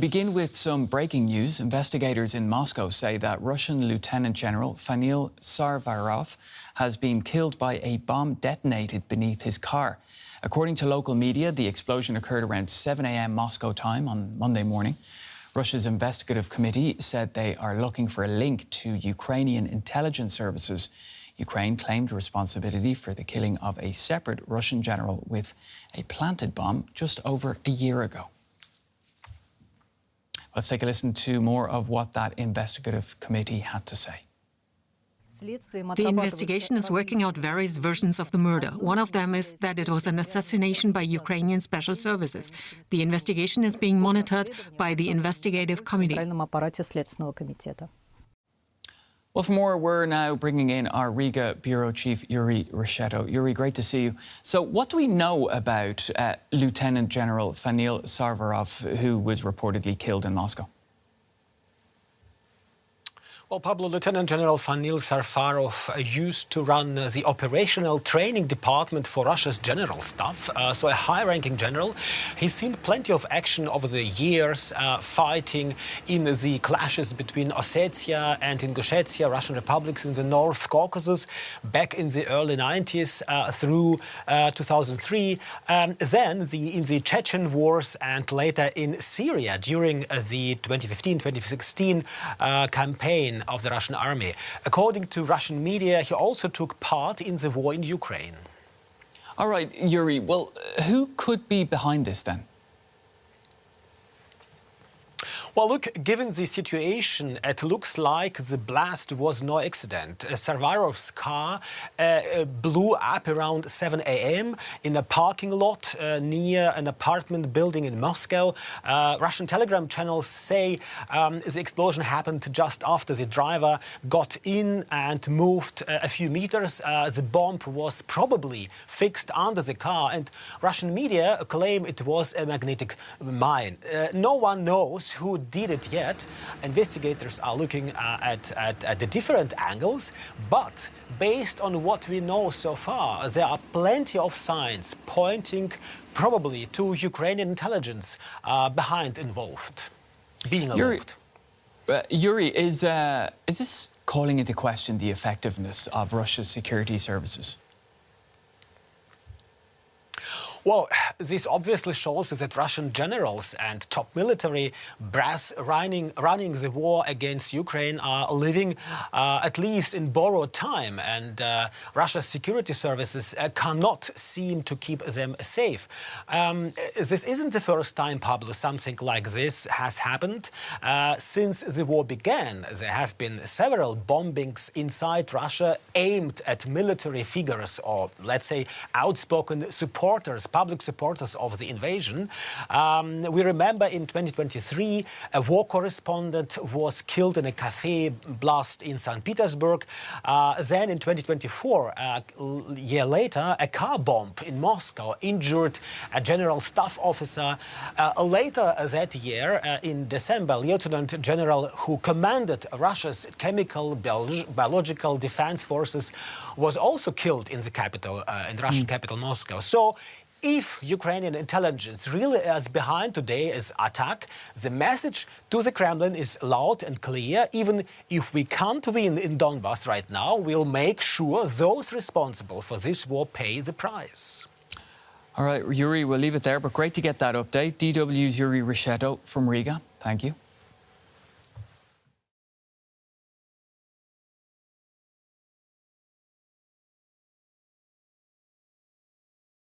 begin with some breaking news. Investigators in Moscow say that Russian Lieutenant General Fanil Sarvarov has been killed by a bomb detonated beneath his car. According to local media, the explosion occurred around 7 a.m. Moscow time on Monday morning. Russia's Investigative Committee said they are looking for a link to Ukrainian intelligence services. Ukraine claimed responsibility for the killing of a separate Russian general with a planted bomb just over a year ago. Let's take a listen to more of what that investigative committee had to say. The investigation is working out various versions of the murder. One of them is that it was an assassination by Ukrainian special services. The investigation is being monitored by the Investigative Committee. Well, for more, we're now bringing in our Riga Bureau Chief, Yuri Reshetto. Yuri, great to see you. So what do we know about Lieutenant General Fanil Sarvarov, who was reportedly killed in Moscow? Well, Pablo, Lieutenant General Fanil Sarvarov used to run the operational training department for Russia's general staff, so a high-ranking general. He's seen plenty of action over the years, fighting in the clashes between Ossetia and Ingushetia, Russian republics in the North Caucasus, back in the early 90s through 2003, then in the Chechen wars and later in Syria during the 2015-2016 campaign of the Russian army. According to Russian media, he also took part in the war in Ukraine. All right, Yuri, well, who could be behind this then? Well, look, given the situation, it looks like the blast was no accident. Sarvarov's car blew up around 7 a.m. in a parking lot near an apartment building in Moscow. Russian telegram channels say the explosion happened just after the driver got in and moved a few meters. The bomb was probably fixed under the car, and Russian media claim it was a magnetic mine. No one knows who did it yet. Investigators are looking at the different angles, but based on what we know so far, there are plenty of signs pointing probably to Ukrainian intelligence being involved. Yuri, is this calling into question the effectiveness of Russia's security services? Well, this obviously shows that Russian generals and top military brass running the war against Ukraine are living at least in borrowed time, and Russia's security services cannot seem to keep them safe. This isn't the first time, Pablo, something like this has happened. Since the war began, there have been several bombings inside Russia aimed at military figures or, let's say, outspoken supporters, public supporters of the invasion. We remember in 2023, a war correspondent was killed in a cafe blast in St. Petersburg. Then in 2024, a year later, a car bomb in Moscow injured a general staff officer. Later that year, in December, Lieutenant General who commanded Russia's chemical biological defense forces was also killed in the capital, in the Russian capital, Moscow. So if Ukrainian intelligence really is behind today's attack, the message to the Kremlin is loud and clear. Even if we can't win in Donbass right now, we'll make sure those responsible for this war pay the price. All right, Yuri, we'll leave it there, but great to get that update. DW's Yuri Reshetto from Riga. Thank you.